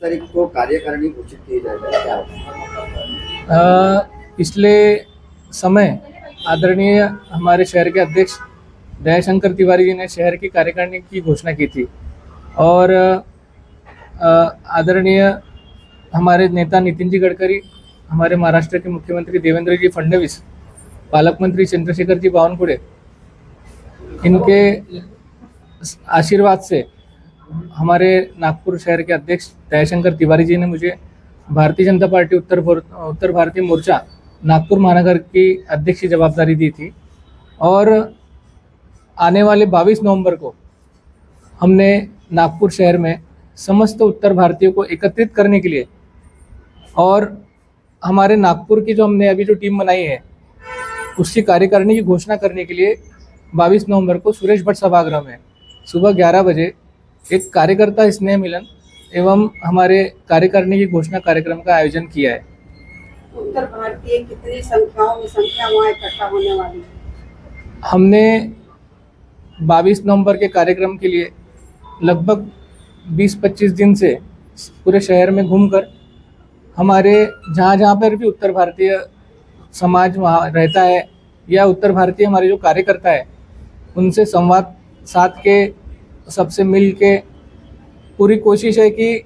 तारीख को कार्यकारिणी घोषित की जाएगी, क्या पिछले समय आदरणीय हमारे शहर के अध्यक्ष दयाशंकर तिवारी जी ने शहर की कार्यकारिणी की घोषणा की थी और आदरणीय हमारे नेता नितिन जी गडकरी, हमारे महाराष्ट्र के मुख्यमंत्री देवेंद्र जी फडणवीस, पालक मंत्री चंद्रशेखर जी बावनकुळे, इनके आशीर्वाद से हमारे नागपुर शहर के अध्यक्ष दयाशंकर तिवारी जी ने मुझे भारतीय जनता पार्टी उत्तर भारतीय मोर्चा नागपुर महानगर की अध्यक्ष की जवाबदारी दी थी और आने वाले 22 नवंबर को हमने नागपुर शहर में समस्त उत्तर भारतीयों को एकत्रित करने के लिए और हमारे नागपुर की जो हमने अभी जो टीम बनाई है उसकी कार्यकारिणी की घोषणा करने के लिए 22 नवंबर को सुरेश भट्ट सभागृह में सुबह 11 बजे एक कार्यकर्ता स्नेह मिलन एवं हमारे कार्यकारिणी की घोषणा कार्यक्रम का आयोजन किया है। उत्तर भारतीय कितनी संख्या वहाँ इकट्ठा होने वाली है? हमने 22 नवंबर के कार्यक्रम के लिए लगभग 20-25 दिन से पूरे शहर में घूमकर हमारे जहाँ पर भी उत्तर भारतीय समाज वहाँ रहता है या उत्तर भारतीय हमारे जो कार्यकर्ता है उनसे संवाद साध के सबसे मिल के पूरी कोशिश है कि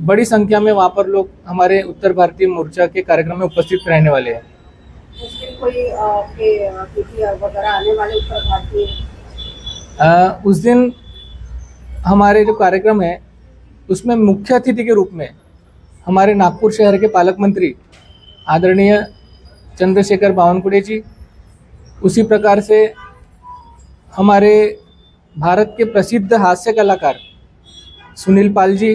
बड़ी संख्या में वहाँ पर लोग हमारे उत्तर भारतीय मोर्चा के कार्यक्रम में उपस्थित रहने वाले हैं। उस दिन कोई अतिथि वगैरह आने वाले उत्तर भारतीय? उस दिन हमारे जो कार्यक्रम है उसमें मुख्य अतिथि के रूप में हमारे नागपुर शहर के पालक मंत्री आदरणीय चंद्रशेखर बावनकुळे जी, उसी प्रकार से हमारे भारत के प्रसिद्ध हास्य कलाकार सुनील पाल जी,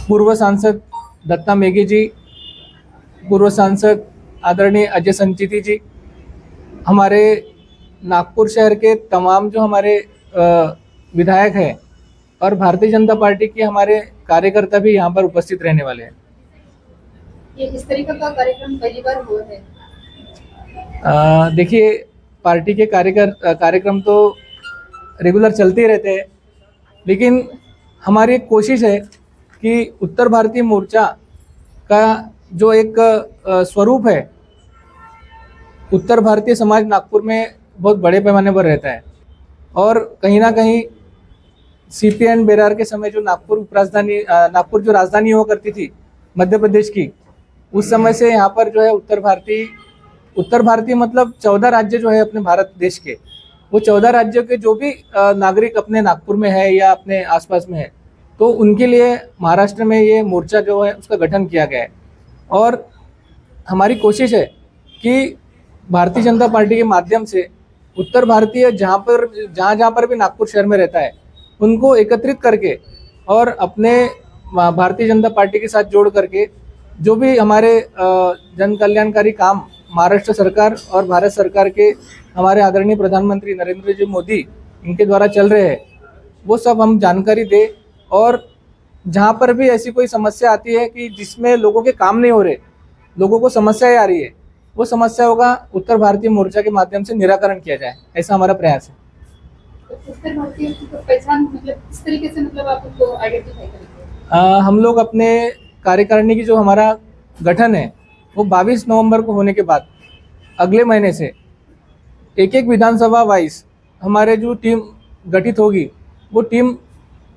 पूर्व सांसद दत्ता मेघे जी, पूर्व सांसद आदरणीय अजय संचिती जी, हमारे नागपुर शहर के तमाम जो हमारे विधायक हैं और भारतीय जनता पार्टी के हमारे कार्यकर्ता भी यहाँ पर उपस्थित रहने वाले हैं। ये इस तरीके का कार्यक्रम पहली बार हुआ है? देखिए, पार्टी के कार्यक्रम तो रेगुलर चलते ही रहते हैं, लेकिन हमारी एक कोशिश है कि उत्तर भारतीय मोर्चा का जो एक स्वरूप है, उत्तर भारतीय समाज नागपुर में बहुत बड़े पैमाने पर रहता है और कहीं ना कहीं CPN बेरार के समय जो नागपुर जो राजधानी हुआ करती थी मध्य प्रदेश की, उस समय से यहाँ पर जो है उत्तर भारतीय मतलब 14 राज्य जो है अपने भारत देश के, वो 14 राज्यों के जो भी नागरिक अपने नागपुर में है या अपने आसपास में है, तो उनके लिए महाराष्ट्र में ये मोर्चा जो है उसका गठन किया गया है और हमारी कोशिश है कि भारतीय जनता पार्टी के माध्यम से उत्तर भारतीय जहाँ पर भी नागपुर शहर में रहता है उनको एकत्रित करके और अपने भारतीय जनता पार्टी के साथ जोड़ करके जो भी हमारे जन कल्याणकारी काम महाराष्ट्र सरकार और भारत सरकार के हमारे आदरणीय प्रधानमंत्री नरेंद्र जी मोदी इनके द्वारा चल रहे हैं, वो सब हम जानकारी दें और जहाँ पर भी ऐसी कोई समस्या आती है कि जिसमें लोगों के काम नहीं हो रहे, लोगों को समस्याएं आ रही है, वो समस्याओं का उत्तर भारतीय मोर्चा के माध्यम से निराकरण किया जाए, ऐसा हमारा प्रयास है। उत्तर भारतीय की पहचान मतलब किस तरीके से मतलब आप उनको आइडेंटिफाई करेंगे? हम लोग अपने कार्यकारिणी की जो हमारा गठन है वो 22 नवंबर को होने के बाद अगले महीने से एक विधानसभा वाइज हमारे जो टीम गठित होगी, वो टीम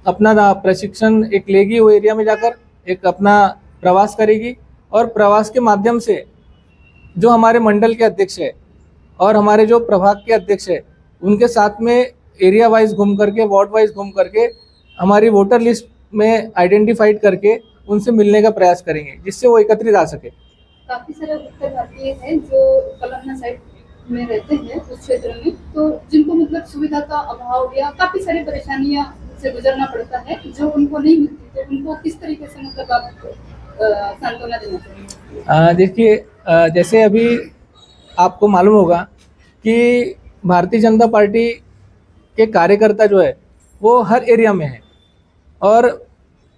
अपना प्रशिक्षण एक लेगी, वो एरिया में जाकर एक अपना प्रवास करेगी और प्रवास के माध्यम से जो हमारे मंडल के अध्यक्ष है और हमारे जो प्रभाग के अध्यक्ष है उनके साथ में एरिया वाइज घूम करके, वार्ड वाइज घूम करके हमारी वोटर लिस्ट में आइडेंटिफाइड करके उनसे मिलने का प्रयास करेंगे, जिससे वो एकत्रित आ सके। काफी सारे उत्तर भारतीय हैं जो कलमना साइड में रहते हैं उस क्षेत्र में, तो जिनको मतलब सुविधा का अभाव या काफी सारी परेशानियां से गुजरना पड़ता है जो उनको नहीं मिलती, तो उनको किस तरीके से मतलब आप सांत्वना देना चाहिए? देखिए, जैसे अभी आपको मालूम होगा कि भारतीय जनता पार्टी के कार्यकर्ता जो है वो हर एरिया में है और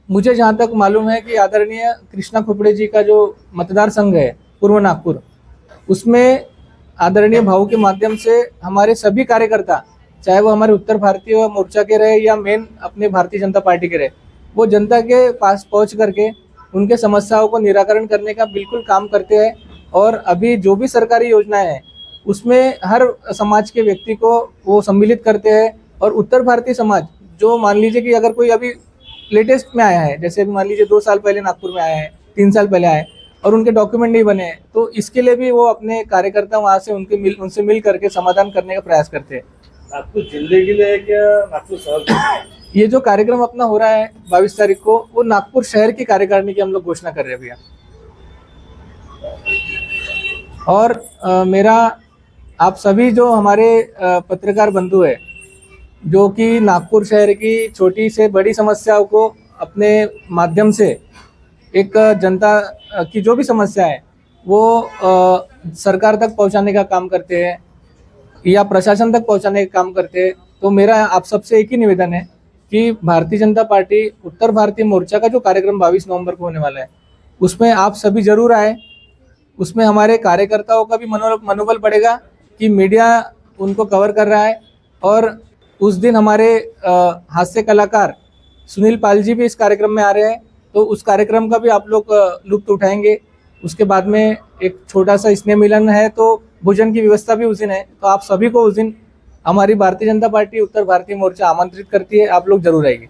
मुझे जहाँ तक मालूम है कि आदरणीय कृष्णा खोपड़े जी का जो मतदार संघ है पूर्व नागपुर, उसमें आदरणीय भाऊ के माध्यम से हमारे सभी कार्यकर्ता, चाहे वो हमारे उत्तर भारतीय मोर्चा के रहे या मेन अपने भारतीय जनता पार्टी के रहे, वो जनता के पास पहुंच करके उनके समस्याओं को निराकरण करने का बिल्कुल काम करते हैं। और अभी जो भी सरकारी योजनाएं हैं उसमें हर समाज के व्यक्ति को वो सम्मिलित करते हैं। और उत्तर भारतीय समाज जो मान लीजिए कि अगर कोई अभी लेटेस्ट में आया है, जैसे मान लीजिए 2 साल पहले नागपुर में आया है, 3 साल पहले आए और उनके डॉक्यूमेंट नहीं बने हैं, तो इसके लिए भी वो अपने कार्यकर्ता वहाँ से उनसे मिल करके समाधान करने का प्रयास करते हैं। नागपुर जिले के लिए है क्या नागपुर शहर के लिए? ये जो कार्यक्रम अपना हो रहा है 22 तारीख को, वो नागपुर शहर की कार्यकारिणी की हम लोग घोषणा कर रहे हैं भैया। और मेरा आप सभी जो हमारे पत्रकार बंधु है, जो कि नागपुर शहर की छोटी से बड़ी समस्याओं को अपने माध्यम से एक जनता की जो भी समस्या है वो सरकार तक पहुंचाने का काम करते हैं या प्रशासन तक पहुंचाने का काम करते हैं। तो मेरा आप सबसे एक ही निवेदन है कि भारतीय जनता पार्टी उत्तर भारतीय मोर्चा का जो कार्यक्रम 22 नवंबर को होने वाला है उसमें आप सभी जरूर आए। उसमें हमारे कार्यकर्ताओं का भी मनोबल बढ़ेगा कि मीडिया उनको कवर कर रहा है। और उस दिन हमारे हास्य कलाकार सुनील पाल जी भी इस कार्यक्रम में आ रहे हैं, तो उस कार्यक्रम का भी आप लोग लुत्फ उठाएंगे। उसके बाद में एक छोटा सा स्नेह मिलन है, तो भोजन की व्यवस्था भी उस दिन है। तो आप सभी को उस दिन हमारी भारतीय जनता पार्टी उत्तर भारतीय मोर्चा आमंत्रित करती है, आप लोग जरूर आइए।